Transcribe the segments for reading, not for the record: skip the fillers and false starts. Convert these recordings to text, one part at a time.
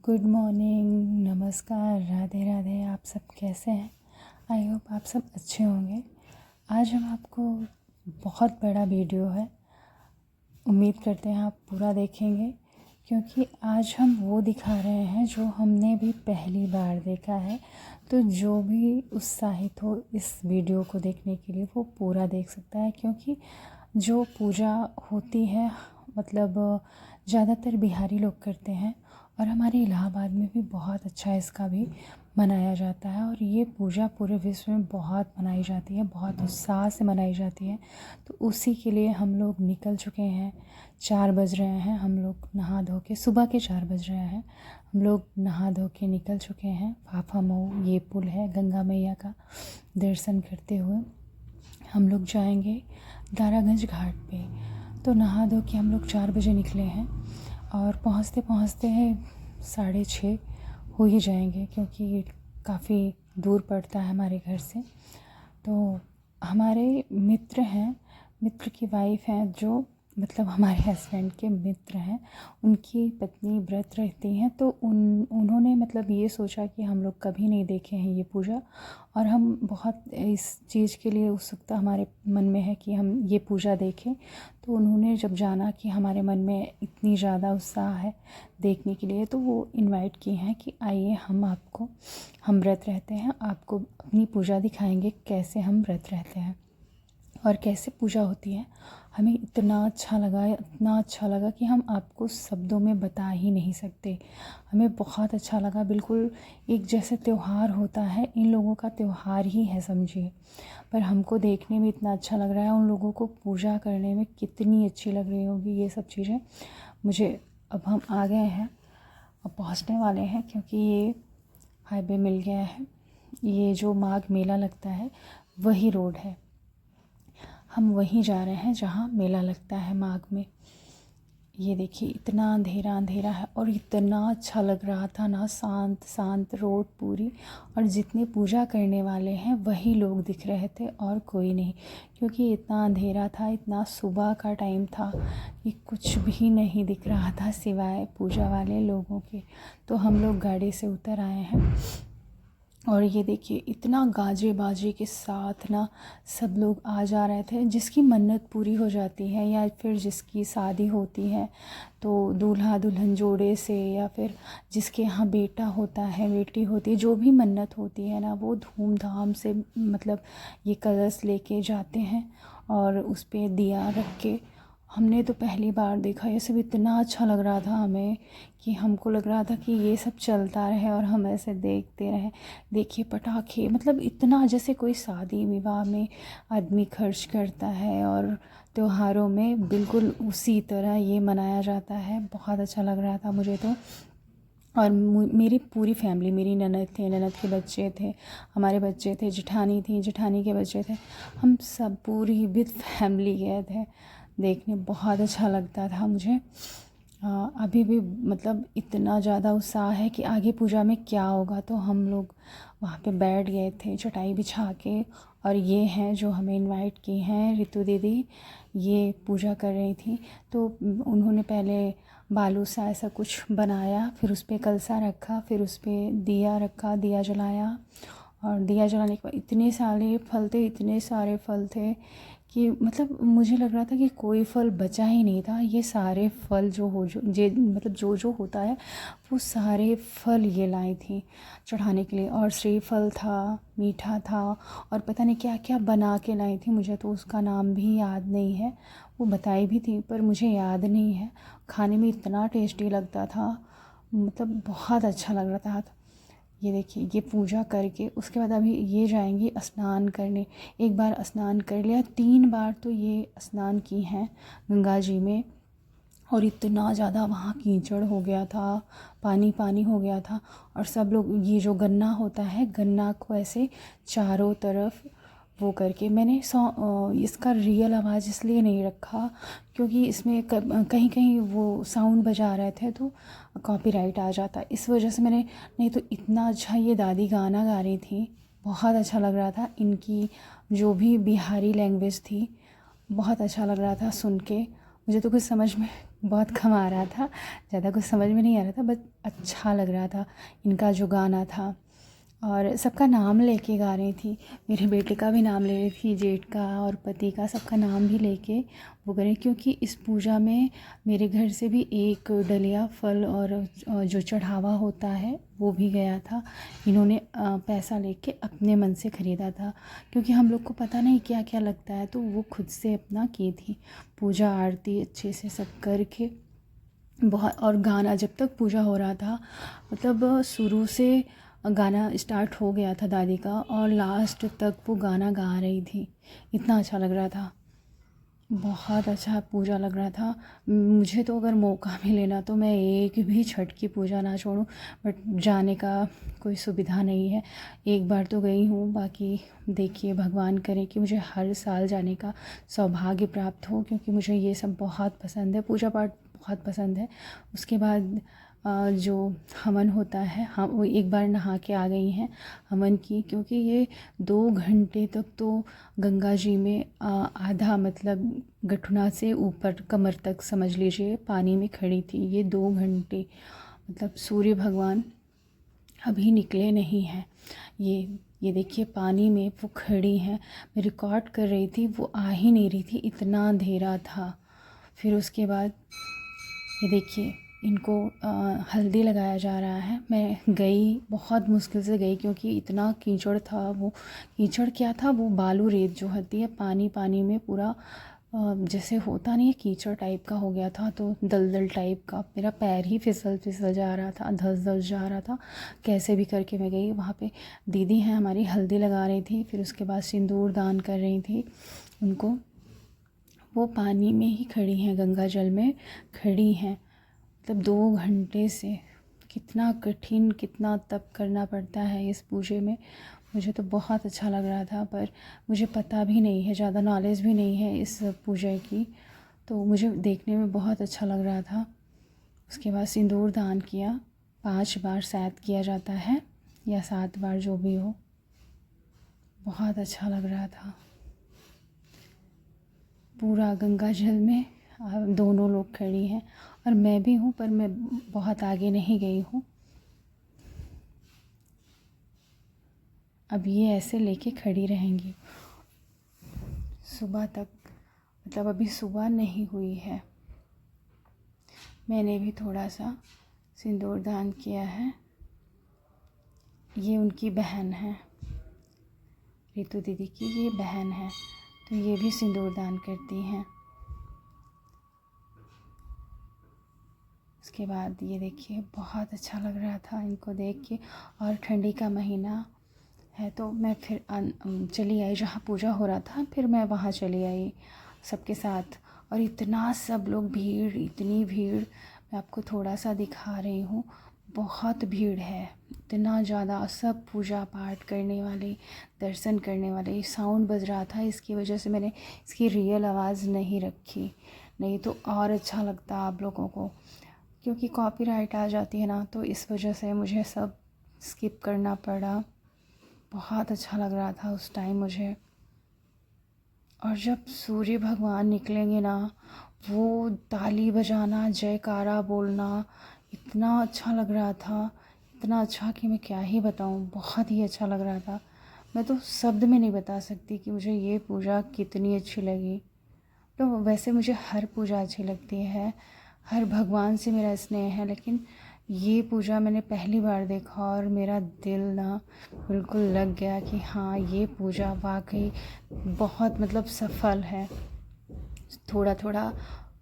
Good morning, नमस्कार, राधे राधे। आप सब कैसे हैं? आई होप आप सब अच्छे होंगे। आज हम आपको बहुत बड़ा वीडियो है, उम्मीद करते हैं आप पूरा देखेंगे, क्योंकि आज हम वो दिखा रहे हैं जो हमने भी पहली बार देखा है। तो जो भी उत्साहित हो इस वीडियो को देखने के लिए वो पूरा देख सकता है, क्योंकि जो पूजा होती है मतलब ज़्यादातर बिहारी लोग करते हैं, और हमारे इलाहाबाद में भी बहुत अच्छा इसका भी मनाया जाता है। और ये पूजा पूरे विश्व में बहुत मनाई जाती है, बहुत उत्साह से मनाई जाती है। तो उसी के लिए हम लोग निकल चुके हैं। 4 बज रहे हैं, हम लोग नहा धो के, सुबह के 4 बज रहे हैं, हम लोग नहा धो के निकल चुके हैं। फाफा मऊ ये पुल है, गंगा मैया का दर्शन करते हुए हम लोग जाएंगे दारागंज घाट पे। तो नहा धो के हम लोग 4 बजे निकले हैं और पहुँचते पहुँचते 6:30 हो ही जाएंगे, क्योंकि काफ़ी दूर पड़ता है हमारे घर से। तो हमारे मित्र हैं, मित्र की वाइफ हैं, जो मतलब हमारे हस्बैंड के मित्र हैं, उनकी पत्नी व्रत रहती हैं। तो उन्होंने मतलब ये सोचा कि हम लोग कभी नहीं देखे हैं ये पूजा, और हम बहुत इस चीज़ के लिए उत्सुकता हमारे मन में है कि हम ये पूजा देखें। तो उन्होंने जब जाना कि हमारे मन में इतनी ज़्यादा उत्साह है देखने के लिए, तो वो इनवाइट किए हैं कि आइए हम व्रत रहते हैं, आपको अपनी पूजा दिखाएंगे, कैसे हम व्रत रहते हैं और कैसे पूजा होती है। हमें इतना अच्छा लगा कि हम आपको शब्दों में बता ही नहीं सकते। हमें बहुत अच्छा लगा, बिल्कुल एक जैसे त्यौहार होता है, इन लोगों का त्यौहार ही है समझिए। पर हमको देखने में इतना अच्छा लग रहा है, उन लोगों को पूजा करने में कितनी अच्छी लग रही होगी ये सब चीज़ें मुझे। अब हम आ गए हैं, अब पहुंचने वाले हैं, क्योंकि ये हाईवे मिल गया है। ये जो माघ मेला लगता है वही रोड है, हम वहीं जा रहे हैं जहाँ मेला लगता है माघ में। ये देखिए इतना अंधेरा अंधेरा है और इतना अच्छा लग रहा था ना, शांत शांत रोड पूरी, और जितने पूजा करने वाले हैं वही लोग दिख रहे थे और कोई नहीं, क्योंकि इतना अंधेरा था, इतना सुबह का टाइम था कि कुछ भी नहीं दिख रहा था सिवाय पूजा वाले लोगों के। तो हम लोग गाड़ी से उतर आए हैं और ये देखिए इतना गाजे बाजे के साथ ना सब लोग आ जा रहे थे। जिसकी मन्नत पूरी हो जाती है या फिर जिसकी शादी होती है, तो दूल्हा दुल्हन जोड़े से, या फिर जिसके यहाँ बेटा होता है, बेटी होती है, जो भी मन्नत होती है ना, वो धूमधाम से मतलब ये कलश लेके जाते हैं और उस पे दिया रख के। हमने तो पहली बार देखा ये सब, इतना अच्छा लग रहा था हमें कि हमको लग रहा था कि ये सब चलता रहे और हम ऐसे देखते रहें। देखिए पटाखे, मतलब इतना जैसे कोई शादी विवाह में आदमी खर्च करता है, और त्योहारों में बिल्कुल उसी तरह ये मनाया जाता है। बहुत अच्छा लग रहा था मुझे तो। और मेरी पूरी फैमिली, मेरी ननद थे, ननद के बच्चे थे, हमारे बच्चे थे, जेठानी थी, जेठानी के बच्चे थे, हम सब पूरी विद फैमिली गए थे देखने। बहुत अच्छा लगता था मुझे। अभी भी मतलब इतना ज़्यादा उत्साह है कि आगे पूजा में क्या होगा। तो हम लोग वहाँ पे बैठ गए थे चटाई बिछा के, और ये हैं जो हमें इनवाइट की हैं, रितु दीदी, ये पूजा कर रही थी। तो उन्होंने पहले बालू सा ऐसा कुछ बनाया, फिर उस पर कलसा रखा, फिर उस पर दिया रखा, दिया जलाया, और दिया जलाने के बाद इतने सारे फल थे, इतने सारे फल थे कि मतलब मुझे लग रहा था कि कोई फल बचा ही नहीं था। ये सारे फल मतलब जो होता है वो सारे फल ये लाई थी चढ़ाने के लिए। और श्रीफल था, मीठा था, और पता नहीं क्या क्या बना के लाई थी, मुझे तो उसका नाम भी याद नहीं है। वो बताई भी थी पर मुझे याद नहीं है। खाने में इतना टेस्टी लगता था, मतलब बहुत अच्छा लग रहा था। ये देखिए ये पूजा करके उसके बाद अभी ये जाएंगी स्नान करने। एक बार स्नान कर लिया, 3 बार तो ये स्नान की हैं गंगा जी में, और इतना ज़्यादा वहाँ कीचड़ हो गया था, पानी पानी हो गया था। और सब लोग, ये जो गन्ना होता है, गन्ना को ऐसे चारों तरफ वो करके, मैंने इसका रियल आवाज़ इसलिए नहीं रखा क्योंकि इसमें कहीं कहीं वो साउंड बजा रहे थे तो कॉपीराइट आ जाता, इस वजह से मैंने। नहीं तो इतना अच्छा ये दादी गाना गा रही थी, बहुत अच्छा लग रहा था। इनकी जो भी बिहारी लैंग्वेज थी, बहुत अच्छा लग रहा था सुन के। मुझे तो कुछ समझ में बहुत कम आ रहा था, ज़्यादा कुछ समझ में नहीं आ रहा था, बट अच्छा लग रहा था इनका जो गाना था। और सबका नाम लेके गा रही थी, मेरे बेटे का भी नाम ले रही थी, जेठ का और पति का, सबका नाम भी लेके वो करें, क्योंकि इस पूजा में मेरे घर से भी एक डलिया फल और जो चढ़ावा होता है वो भी गया था। इन्होंने पैसा लेके अपने मन से ख़रीदा था, क्योंकि हम लोग को पता नहीं क्या क्या लगता है, तो वो खुद से अपना की थी पूजा आरती अच्छे से सब करके। बहुत, और गाना जब तक पूजा हो रहा था, मतलब शुरू से गाना स्टार्ट हो गया था दादी का, और लास्ट तक वो गाना गा रही थी, इतना अच्छा लग रहा था, बहुत अच्छा पूजा लग रहा था। मुझे तो अगर मौका मिले ना तो मैं एक भी छठ की पूजा ना छोड़ूं, बट जाने का कोई सुविधा नहीं है। एक बार तो गई हूँ, बाकी देखिए भगवान करे कि मुझे हर साल जाने का सौभाग्य प्राप्त हो, क्योंकि मुझे ये सब बहुत पसंद है, पूजा पाठ बहुत पसंद है। उसके बाद जो हवन होता है, हाँ वो एक बार नहा के आ गई हैं हवन की, क्योंकि ये 2 घंटे तक तो गंगा जी में आधा मतलब गठुना से ऊपर कमर तक समझ लीजिए पानी में खड़ी थी ये 2 घंटे। मतलब सूर्य भगवान अभी निकले नहीं हैं। ये देखिए पानी में वो खड़ी हैं, मैं रिकॉर्ड कर रही थी, वो आ ही नहीं रही थी, इतना अंधेरा था। फिर उसके बाद ये देखिए इनको हल्दी लगाया जा रहा है। मैं गई, बहुत मुश्किल से गई, क्योंकि इतना कीचड़ था, वो कीचड़ क्या था, वो बालू रेत जो होती है, पानी पानी में पूरा जैसे होता नहीं है कीचड़ टाइप का हो गया था, तो दलदल टाइप का, मेरा पैर ही फिसल फिसल जा रहा था, धस धस जा रहा था। कैसे भी करके मैं गई वहाँ पे। दीदी हैं हमारी, हल्दी लगा रही थी, फिर उसके बाद सिंदूर दान कर रही थी उनको। वो पानी में ही खड़ी हैं, गंगा जल में खड़ी हैं, मतलब 2 घंटे से। कितना कठिन, कितना तप करना पड़ता है इस पूजे में। मुझे तो बहुत अच्छा लग रहा था, पर मुझे पता भी नहीं है, ज़्यादा नॉलेज भी नहीं है इस पूजा की, तो मुझे देखने में बहुत अच्छा लग रहा था। उसके बाद सिंदूर दान किया, 5 बार शायद किया जाता है, या 7 बार, जो भी हो। बहुत अच्छा लग रहा था। पूरा गंगा जल में दोनों लोग खड़ी हैं, और मैं भी हूँ, पर मैं बहुत आगे नहीं गई हूँ। अब ये ऐसे लेके खड़ी रहेंगी सुबह तक, मतलब अभी सुबह नहीं हुई है। मैंने भी थोड़ा सा सिंदूर दान किया है। ये उनकी बहन है, रितु दीदी की ये बहन है, तो ये भी सिंदूर दान करती हैं। उसके बाद ये देखिए बहुत अच्छा लग रहा था इनको देख के, और ठंडी का महीना है, तो मैं फिर चली आई जहाँ पूजा हो रहा था, फिर मैं वहाँ चली आई सबके साथ। और इतना सब लोग, भीड़, इतनी भीड़, मैं आपको थोड़ा सा दिखा रही हूँ, बहुत भीड़ है, इतना ज़्यादा, सब पूजा पाठ करने वाले, दर्शन करने वाले। साउंड बज रहा था, इसकी वजह से मैंने इसकी रियल आवाज़ नहीं रखी, नहीं तो और अच्छा लगता आप लोगों को, क्योंकि कॉपीराइट आ जाती है ना, तो इस वजह से मुझे सब स्किप करना पड़ा। बहुत अच्छा लग रहा था उस टाइम मुझे। और जब सूर्य भगवान निकलेंगे ना, वो ताली बजाना, जयकारा बोलना, इतना अच्छा लग रहा था, इतना अच्छा कि मैं क्या ही बताऊं, बहुत ही अच्छा लग रहा था। मैं तो शब्द में नहीं बता सकती कि मुझे ये पूजा कितनी अच्छी लगी। तो वैसे मुझे हर पूजा अच्छी लगती है, हर भगवान से मेरा स्नेह है, लेकिन ये पूजा मैंने पहली बार देखा और मेरा दिल ना बिल्कुल लग गया कि हाँ ये पूजा वाकई बहुत मतलब सफल है। थोड़ा थोड़ा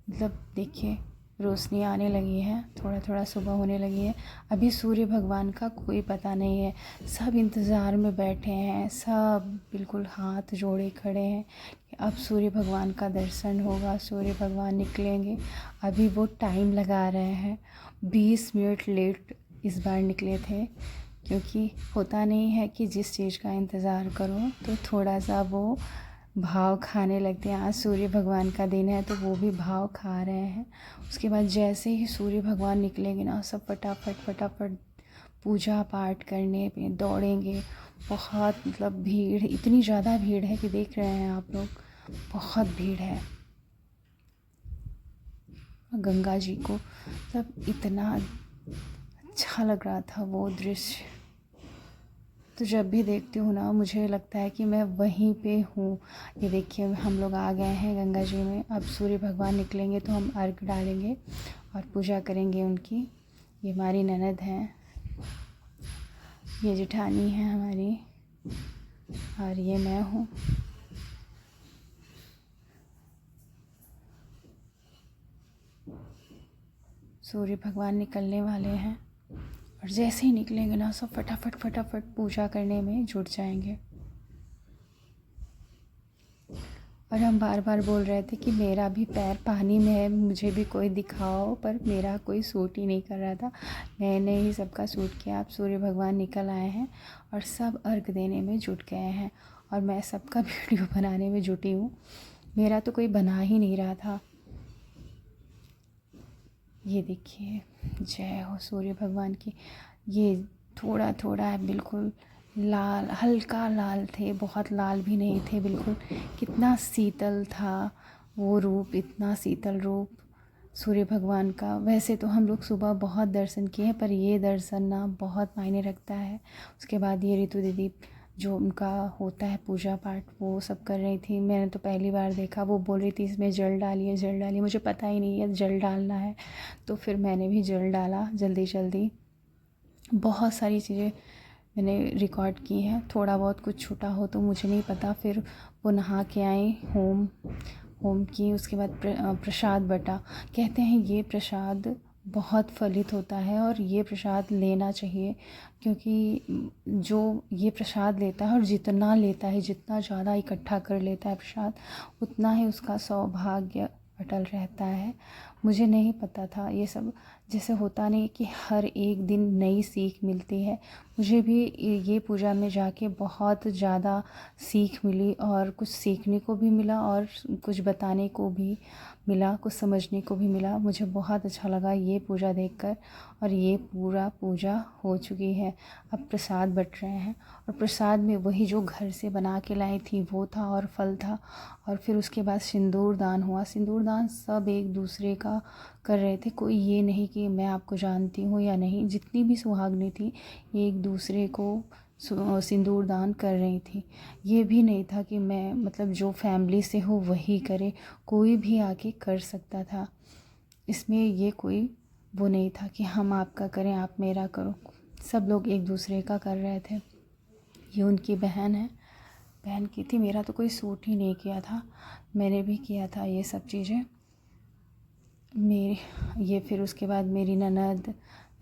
मतलब देखिए रोशनी आने लगी है, थोड़ा थोड़ा सुबह होने लगी है। अभी सूर्य भगवान का कोई पता नहीं है, सब इंतज़ार में बैठे हैं, सब बिल्कुल हाथ जोड़े खड़े हैं कि अब सूर्य भगवान का दर्शन होगा, सूर्य भगवान निकलेंगे। अभी वो टाइम लगा रहे हैं, 20 मिनट लेट इस बार निकले थे, क्योंकि होता नहीं है कि जिस चीज़ का इंतज़ार करो तो थोड़ा सा वो भाव खाने लगते हैं। आज सूर्य भगवान का दिन है तो वो भी भाव खा रहे हैं। उसके बाद जैसे ही सूर्य भगवान निकलेंगे ना, सब फटाफट फटाफट पूजा पाठ करने पे दौड़ेंगे। बहुत मतलब भीड़, इतनी ज़्यादा भीड़ है कि देख रहे हैं आप लोग, बहुत भीड़ है। गंगा जी को। सब इतना अच्छा लग रहा था वो दृश्य। तो जब भी देखती हूँ ना मुझे लगता है कि मैं वहीं पे हूँ। ये देखिए हम लोग आ गए हैं गंगा जी में। अब सूर्य भगवान निकलेंगे तो हम अर्घ डालेंगे और पूजा करेंगे उनकी। ये हमारी ननद हैं, ये जेठानी है हमारी, और ये मैं हूँ। सूर्य भगवान निकलने वाले हैं और जैसे ही निकलेंगे ना सब फटाफट फटाफट पूजा करने में जुट जाएंगे। और हम बार बार बोल रहे थे कि मेरा भी पैर पानी में है, मुझे भी कोई दिखाओ, पर मेरा कोई सूट ही नहीं कर रहा था। मैंने ही सबका सूट किया। अब सूर्य भगवान निकल आए हैं और सब अर्घ देने में जुट गए हैं और मैं सबका वीडियो बनाने में जुटी हूँ। मेरा तो कोई बना ही नहीं रहा था। ये देखिए, जय हो सूर्य भगवान की। ये थोड़ा थोड़ा है, बिल्कुल लाल, हल्का लाल थे, बहुत लाल भी नहीं थे बिल्कुल। कितना शीतल था वो रूप, इतना शीतल रूप सूर्य भगवान का। वैसे तो हम लोग सुबह बहुत दर्शन किए हैं, पर ये दर्शन ना बहुत मायने रखता है। उसके बाद ये ऋतु दीदी जो उनका होता है पूजा पाठ वो सब कर रही थी। मैंने तो पहली बार देखा। वो बोल रही थी इसमें जल डालिए जल डालिए, मुझे पता ही नहीं है जल डालना है। तो फिर मैंने भी जल डाला जल्दी जल्दी। बहुत सारी चीज़ें मैंने रिकॉर्ड की हैं, थोड़ा बहुत कुछ छूटा हो तो मुझे नहीं पता। फिर वो नहा के आई, होम की। उसके बाद प्रसाद बटा। कहते हैं ये प्रसाद बहुत फलित होता है और ये प्रसाद लेना चाहिए, क्योंकि जो ये प्रसाद लेता है और जितना लेता है, जितना ज़्यादा इकट्ठा कर लेता है प्रसाद, उतना ही उसका सौभाग्य अटल रहता है। मुझे नहीं पता था ये सब। जैसे होता नहीं कि हर एक दिन नई सीख मिलती है। मुझे भी ये पूजा में जाके बहुत ज़्यादा सीख मिली और कुछ सीखने को भी मिला और कुछ बताने को भी मिला, कुछ समझने को भी मिला। मुझे बहुत अच्छा लगा ये पूजा देखकर। और ये पूरा पूजा हो चुकी है। अब प्रसाद बट रहे हैं और प्रसाद में वही जो घर से बना के लाई थी वो था और फल था। और फिर उसके बाद सिंदूर दान हुआ। सिंदूर दान सब एक दूसरे का कर रहे थे। कोई ये नहीं कि मैं आपको जानती हूँ या नहीं। जितनी भी सुहागनी थी एक दूसरे को सिंदूर दान कर रही थी। ये भी नहीं था कि मैं मतलब जो फैमिली से हो वही करे, कोई भी आके कर सकता था। इसमें ये कोई वो नहीं था कि हम आपका करें आप मेरा करो। सब लोग एक दूसरे का कर रहे थे। ये उनकी बहन है, बहन की थी। मेरा तो कोई सूट ही नहीं किया था, मैंने भी किया था ये सब चीज़ें। मेरी ये फिर उसके बाद मेरी ननद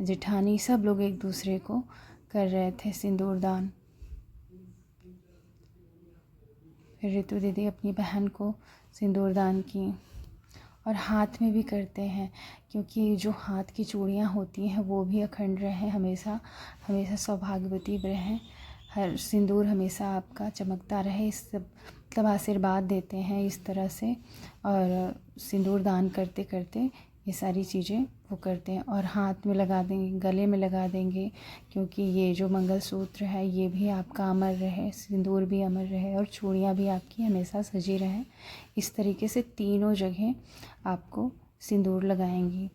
जेठानी सब लोग एक दूसरे को कर रहे थे सिंदूर दान। फिर ऋतु दीदी अपनी बहन को सिंदूर दान की। और हाथ में भी करते हैं, क्योंकि जो हाथ की चूड़ियाँ होती हैं वो भी अखंड रहें, हमेशा हमेशा सौभाग्यवती रहें। हर सिंदूर हमेशा आपका चमकता रहे, इस सब मतलब आशीर्वाद देते हैं इस तरह से। और सिंदूर दान करते करते ये सारी चीज़ें वो करते हैं। और हाथ में लगा देंगे, गले में लगा देंगे, क्योंकि ये जो मंगलसूत्र है ये भी आपका अमर रहे, सिंदूर भी अमर रहे और चूड़ियाँ भी आपकी हमेशा सजी रहें। इस तरीके से तीनों जगह आपको सिंदूर लगाएंगी।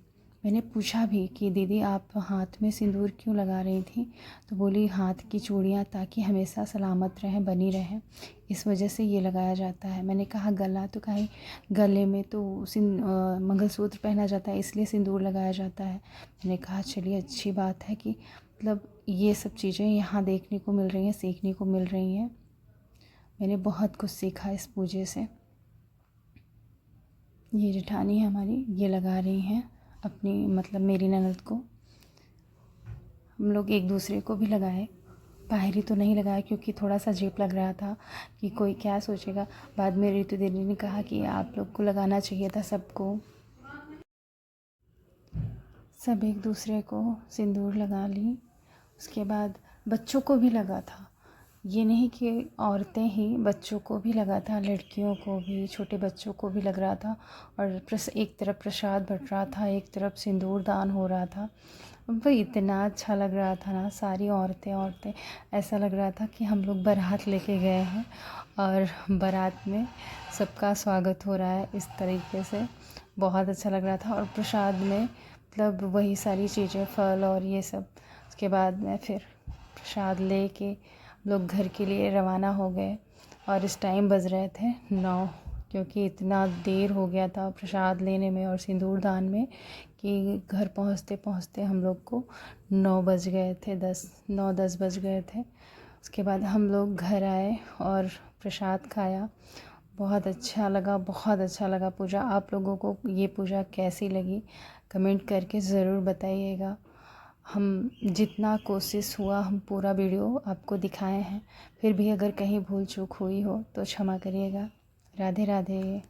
मैंने पूछा भी कि दीदी आप हाथ में सिंदूर क्यों लगा रही थी, तो बोली हाथ की चूड़ियाँ ताकि हमेशा सलामत रहें, बनी रहें, इस वजह से ये लगाया जाता है। मैंने कहा गला तो कहीं, गले में तो मंगलसूत्र पहना जाता है इसलिए सिंदूर लगाया जाता है। मैंने कहा चलिए अच्छी बात है कि मतलब ये सब चीज़ें यहाँ देखने को मिल रही हैं, सीखने को मिल रही हैं। मैंने बहुत कुछ सीखा इस पूजे से। ये जेठानी है हमारी, ये लगा रही हैं अपनी मतलब मेरी ननद को। हम लोग एक दूसरे को भी लगाए, बाहरी तो नहीं लगाया क्योंकि थोड़ा सा अजीब लग रहा था कि कोई क्या सोचेगा। बाद में ऋतु दीदी ने कहा कि आप लोग को लगाना चाहिए था सबको। सब एक दूसरे को सिंदूर लगा ली। उसके बाद बच्चों को भी लगा था। ये नहीं कि औरतें ही, बच्चों को भी लगा था, लड़कियों को भी, छोटे बच्चों को भी लग रहा था। और एक तरफ प्रसाद बट रहा था, एक तरफ सिंदूर दान हो रहा था। वो इतना अच्छा लग रहा था ना, सारी औरतें ऐसा लग रहा था कि हम लोग बारात लेके गए हैं और बारात में सबका स्वागत हो रहा है इस तरीके से। बहुत अच्छा लग रहा था। और प्रसाद में मतलब वही सारी चीज़ें, फल और ये सब। उसके बाद में फिर प्रसाद लेके लोग घर के लिए रवाना हो गए और इस टाइम बज रहे थे 9, क्योंकि इतना देर हो गया था प्रसाद लेने में और सिंदूर दान में कि घर पहुंचते पहुंचते हम लोग को 9 बज गए थे, 9-10 बज गए थे। उसके बाद हम लोग घर आए और प्रसाद खाया। बहुत अच्छा लगा, बहुत अच्छा लगा पूजा। आप लोगों को ये पूजा कैसी लगी कमेंट करके ज़रूर बताइएगा। हम जितना कोशिश हुआ हम पूरा वीडियो आपको दिखाए हैं, फिर भी अगर कहीं भूल चूक हुई हो तो क्षमा करिएगा। राधे राधे।